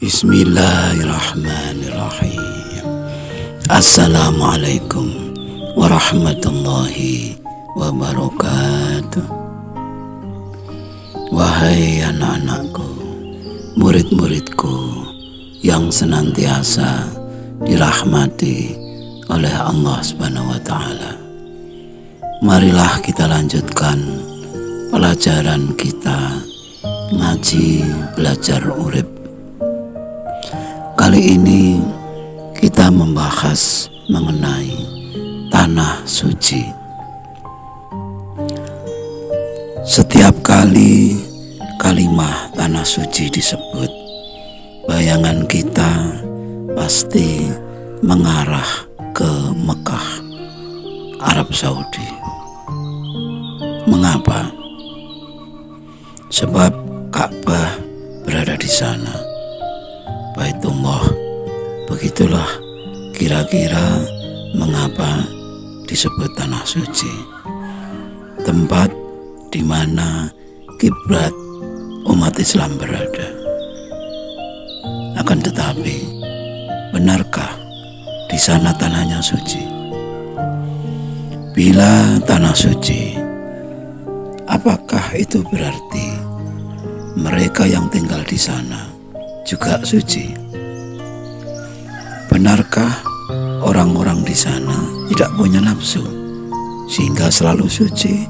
Bismillahirrahmanirrahim. Assalamualaikum warahmatullahi wabarakatuh. Wahai anak-anakku, murid-muridku yang senantiasa dirahmati oleh Allah Subhanahu wa Ta'ala, marilah kita lanjutkan pelajaran kita ngaji belajar urip. Kali ini kita membahas mengenai tanah suci. Setiap kali kalimah tanah suci disebut, bayangan kita pasti mengarah ke Mekah, Arab Saudi. Mengapa? Sebab Ka'bah berada di sana, Baitullah. Begitulah kira-kira mengapa disebut tanah suci, tempat di mana kiblat umat Islam berada. Akan tetapi, benarkah di sana tanahnya suci? Bila tanah suci, apakah itu berarti mereka yang tinggal di sana juga suci? Benarkah orang-orang di sana tidak punya nafsu sehingga selalu suci,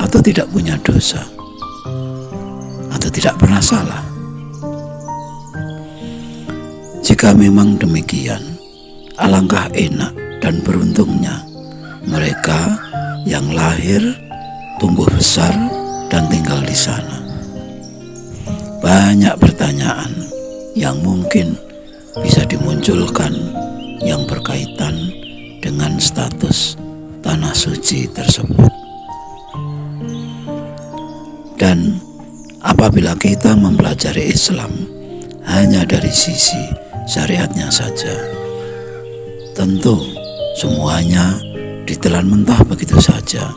atau tidak punya dosa, atau tidak pernah salah? Jika memang demikian, alangkah enak dan beruntungnya mereka yang lahir, tumbuh besar, dan tinggal di sana. Banyak pertanyaan yang mungkin bisa dimunculkan yang berkaitan dengan status tanah suci tersebut. Dan apabila kita mempelajari Islam hanya dari sisi syariatnya saja, tentu semuanya ditelan mentah begitu saja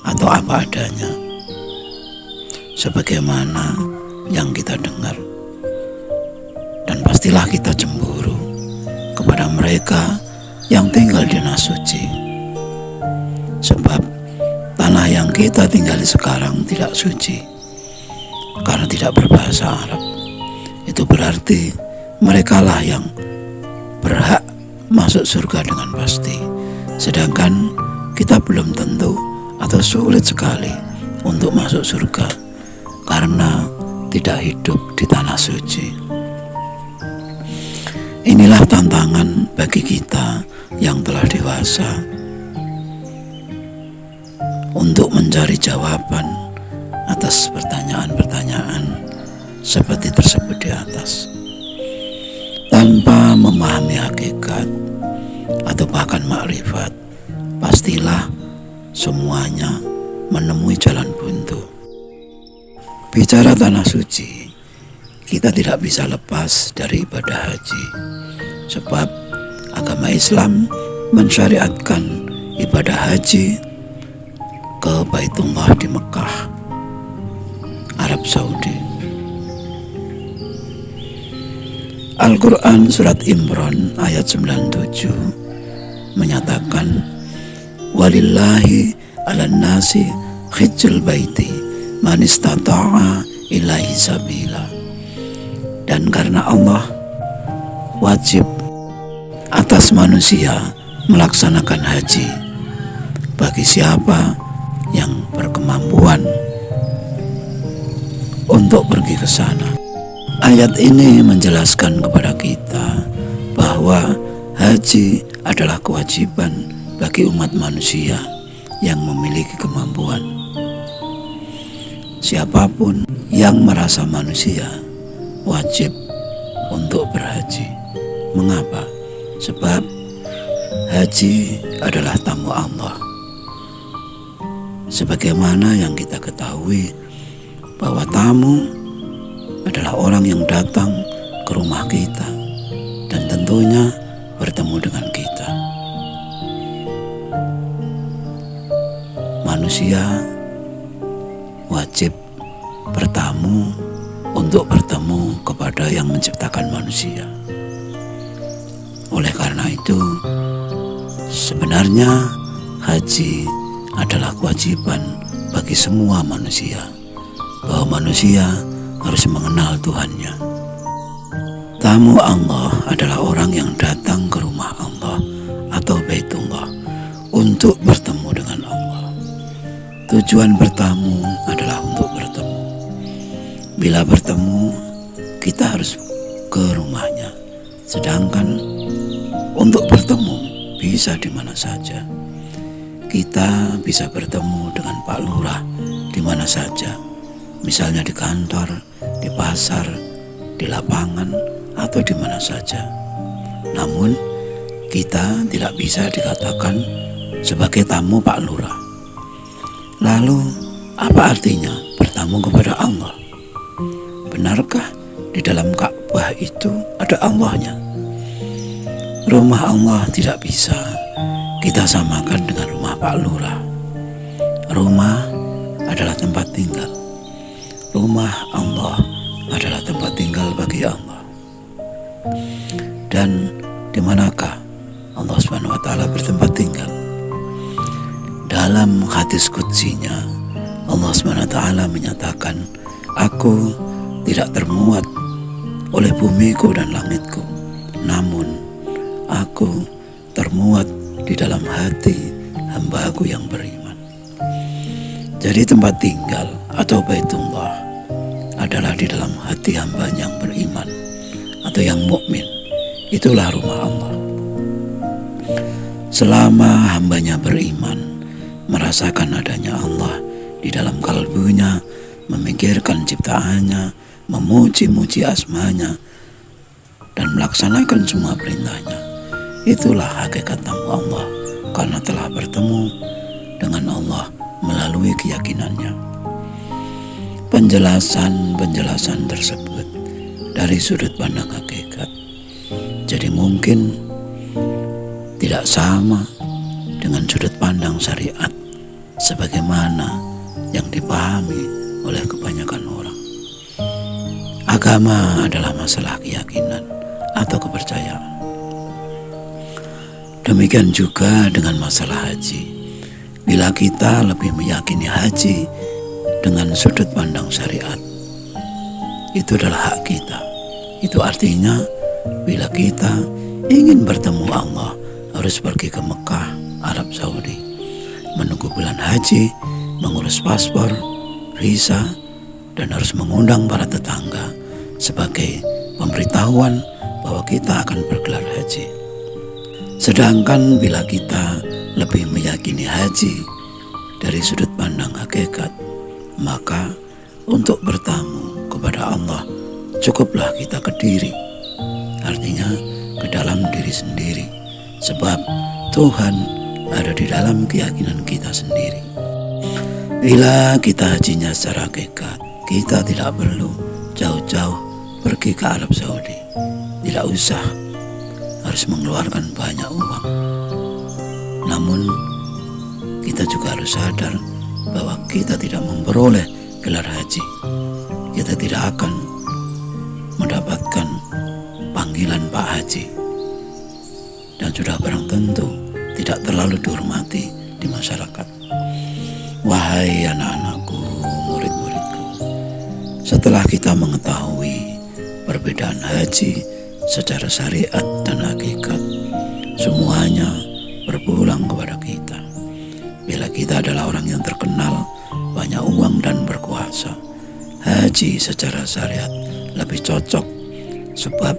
atau apa adanya, sebagaimana yang kita dengar. Dan pastilah kita cemburu kepada mereka yang tinggal di tanah suci, sebab tanah yang kita tinggali sekarang tidak suci karena tidak berbahasa Arab. Itu berarti merekalah yang berhak masuk surga dengan pasti, sedangkan kita belum tentu atau sulit sekali untuk masuk surga karena tidak hidup di tanah suci. Inilah tantangan bagi kita yang telah dewasa untuk mencari jawaban atas pertanyaan-pertanyaan seperti tersebut di atas. Tanpa memahami hakikat atau bahkan makrifat, pastilah semuanya menemui jalan buntu. Bicara tanah suci, kita tidak bisa lepas dari ibadah haji, sebab agama Islam mensyariatkan ibadah haji ke Baitullah di Mekah, Arab Saudi. Al-Quran surat Imran ayat 97 menyatakan, walillahi ala nasi hijjul baiti man istata'a ilaihi sabila. Dan karena Allah, wajib atas manusia melaksanakan haji bagi siapa yang berkemampuan untuk pergi ke sana. Ayat ini menjelaskan kepada kita bahwa haji adalah kewajiban bagi umat manusia yang memiliki kemampuan. Siapapun yang merasa manusia wajib untuk berhaji. Mengapa? Sebab haji adalah tamu Allah. Sebagaimana yang kita ketahui bahwa tamu adalah orang yang datang ke rumah kita dan tentunya bertemu dengan kita. Manusia wajib bertamu untuk bertemu kepada yang menciptakan kebutuhan manusia. Oleh karena itu, sebenarnya haji adalah kewajiban bagi semua manusia, bahwa manusia harus mengenal Tuhannya. Tamu Allah adalah orang yang datang ke rumah Allah atau Baitullah untuk bertemu dengan Allah. Tujuan bertamu adalah untuk bertemu. Bila bertemu, kita harus ke rumahnya. Sedangkan untuk bertemu bisa di mana saja. Kita bisa bertemu dengan Pak Lurah di mana saja, misalnya di kantor, di pasar, di lapangan, atau di mana saja. Namun, kita tidak bisa dikatakan sebagai tamu Pak Lurah. Lalu, apa artinya bertamu kepada Allah? Benarkah di dalam Ka'bah itu ada Allahnya? Rumah Allah tidak bisa kita samakan dengan rumah Pak Lurah. Rumah adalah tempat tinggal. Rumah Allah adalah tempat tinggal bagi Allah. Dan di manakah Allah Subhanahu wa taala bertempat tinggal? Dalam hadis qudsinya, Allah Subhanahu wa taala menyatakan, "Aku tidak termuat oleh bumiku dan langitku, namun aku termuat di dalam hati hamba-Ku yang beriman." Jadi tempat tinggal atau Baitullah adalah di dalam hati hamba yang beriman atau yang mukmin. Itulah rumah Allah. Selama hambanya beriman, merasakan adanya Allah di dalam kalbunya, memikirkan ciptaannya, memuji-muji asmanya, dan melaksanakan semua perintahnya, itulah hakikat tamu Allah, karena telah bertemu dengan Allah melalui keyakinannya. Penjelasan tersebut dari sudut pandang hakikat, jadi mungkin tidak sama dengan sudut pandang syariat sebagaimana yang dipahami oleh kebanyakan orang. Agama adalah masalah keyakinan atau kepercayaan. Demikian juga dengan masalah haji. Bila kita lebih meyakini haji dengan sudut pandang syariat, itu adalah hak kita. Itu artinya bila kita ingin bertemu Allah, harus pergi ke Mekah, Arab Saudi, menunggu bulan haji, mengurus paspor, visa, dan harus mengundang para tetangga sebagai pemberitahuan bahwa kita akan bergelar haji. Sedangkan bila kita lebih meyakini haji dari sudut pandang hakikat, maka untuk bertamu kepada Allah cukuplah kita ke diri, artinya ke dalam diri sendiri, sebab Tuhan ada di dalam keyakinan kita sendiri. Bila kita hajinya secara hakikat, kita tidak perlu jauh-jauh pergi ke Arab Saudi. Tidak usah harus mengeluarkan banyak uang. Namun kita juga harus sadar bahwa kita tidak memperoleh gelar haji. Kita tidak akan mendapatkan panggilan Pak Haji, dan sudah barang tentu tidak terlalu dihormati di masyarakat. Wahai anak-anakku, murid-muridku, setelah kita mengetahui perbedaan haji secara syariat dan hakikat, semuanya berpulang kepada kita. Bila kita adalah orang yang terkenal, banyak uang dan berkuasa, haji secara syariat lebih cocok, sebab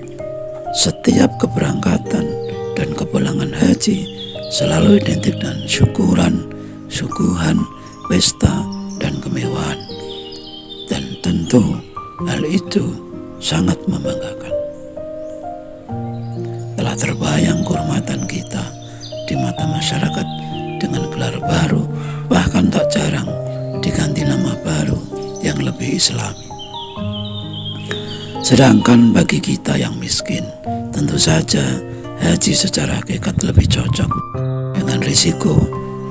setiap keberangkatan dan kepulangan haji selalu identik dengan syukuran, suguhan, pesta, dan kemewahan. Dan tentu hal itu sangat membanggakan. Telah terbayang kehormatan kita di mata masyarakat dengan gelar baru, bahkan tak jarang diganti nama baru yang lebih islami. Sedangkan bagi kita yang miskin, tentu saja haji secara hakikat lebih cocok, dengan risiko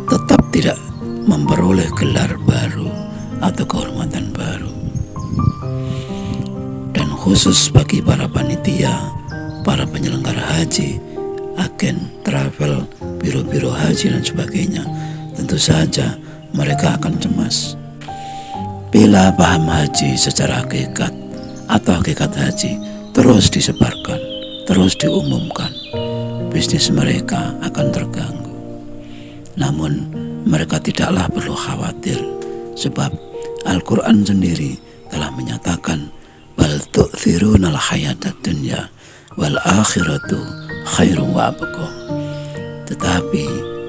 tetap tidak memperoleh gelar baru atau kehormatan baru. Dan khusus bagi para panitia, para penyelenggara haji, agen travel, biro-biro haji dan sebagainya. Tentu saja mereka akan cemas. Bila paham haji secara hakikat atau hakikat haji terus disebarkan, terus diumumkan, bisnis mereka akan terganggu. Namun mereka tidaklah perlu khawatir, sebab Al-Quran sendiri telah menyatakan bal tu'thirunal hayatad dunya wal akhiratu khairum wa abqa. Tetapi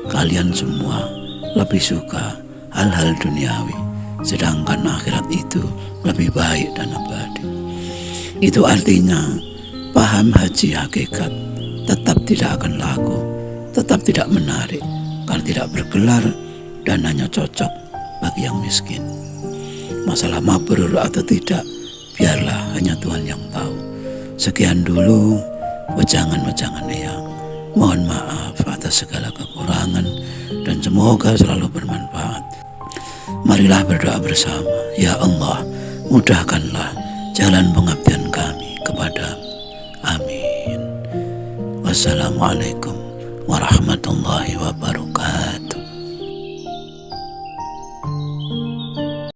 kalian semua lebih suka hal-hal duniawi, sedangkan akhirat itu lebih baik dan abadi. Itu artinya paham haji hakikat tetap tidak akan laku, tetap tidak menarik, karena tidak bergelar dan hanya cocok bagi yang miskin. Masalah mabrur atau tidak, biarlah hanya Tuhan yang tahu. Sekian dulu wejangan-wejangan Eyang. Mohon maaf atas segala kekurangan dan semoga selalu bermanfaat. Marilah berdoa bersama. Ya Allah, mudahkanlah jalan pengabdian kami kepadamu. Amin. Wassalamualaikum warahmatullahi wabarakatuh.